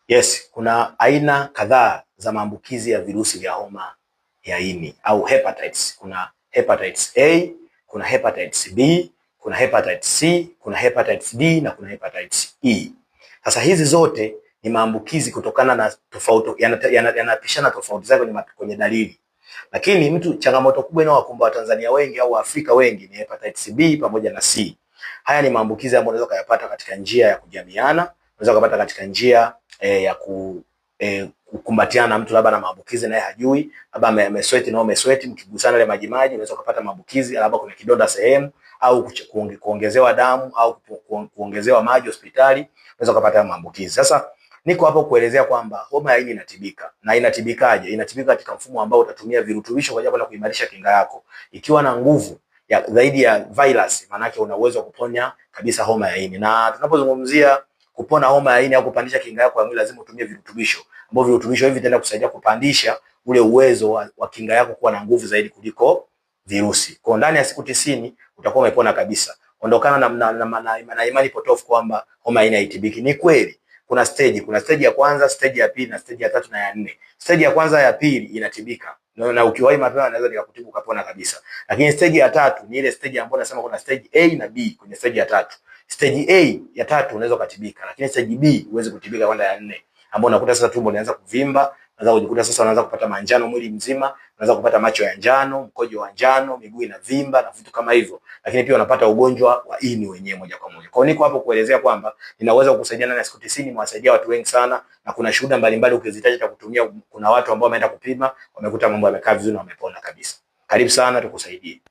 Yes, kuna aina kadhaa za maambukizi ya virusi vya homa ya ini au hepatitis. Kuna hepatitis A, kuna hepatitis B, kuna hepatitis C, kuna hepatitis D na kuna hepatitis E. Sasa hizi zote ni maambukizi kutokana na tofauti, yanapishana tofauti zake kwenye dalili. Lakini changamoto kubwa inayowakumba Watanzania wengi au Waafrika wengi ni hepatitis B pamoja na C. Haya ni maambukizi ambayo unaweza kuyapata katika njia ya kujamiana, unaweza kupata katika njia ya kukumbatiana na mtu labda na maambukizi naye hajui, labda amesweat na umesweat, mkigusana ile maji maji unaweza kupata maambukizi, labda kuna kidonda sehemu au kuongezewa damu au kuongezewa maji hospitali, unaweza kupata maambukizi. Sasa niko hapo kuelezea kwamba homa ya ini inatibika. Na inatibikaje? Inatibika katika mfumo ambao utatumia virutubisho kwa ajili ya kuimarisha kinga yako. Ikiwa na nguvu ya zaidi ya virus, maana yake una uwezo wa kuponya kabisa homa ya ini. Na tunapozungumzia kupona homa ya ini au kupandisha kinga yako ya mwili, lazima utumie virutubisho. Ambavyo virutubisho hivi vitaenda kusaidia kupandisha ule uwezo wa kinga yako kuwa na nguvu zaidi kuliko virusi. Kwa ndani ya siku 90 utakuwa umepona kabisa. Ondokana na imani potofu kwamba homa ya ini haitibiki. Ni kweli. Kuna stage ya kwanza, stage ya pili na stage ya tatu na ya nne. Stage ya kwanza ya pili inatibika. Na ukiwahi mapema naweza nikakutibu ukapona kabisa. Lakini stage ya tatu ni ile stage ambayo nasema kuna stage A na B kwenye stage ya tatu. Stage A ya tatu unaweza kutibika, lakini stage B huwezi kutibika kwenda ya 4. Ambapo unakuta sasa tumbo linaanza kuvimba, unaanza kujikuta sasa unaanza kupata manjano mwili mzima, unaanza kupata macho ya njano, mkojo wa njano, miguu inavimba na vitu kama hivyo. Lakini pia unapata ugonjwa wa ini wenyewe moja kwa moja. Kwa hiyo niko hapo kuelezea kwamba ninaweza kukusaidia ndani ya siku 90, nimewasaidia watu wengi sana na kuna shuhuda mbalimbali ukizitaja cha kutumia. Kuna watu ambao wameenda kupima, wamekuta mambo yamekaa vizuri na wamepona kabisa. Karibu sana tukusaidie.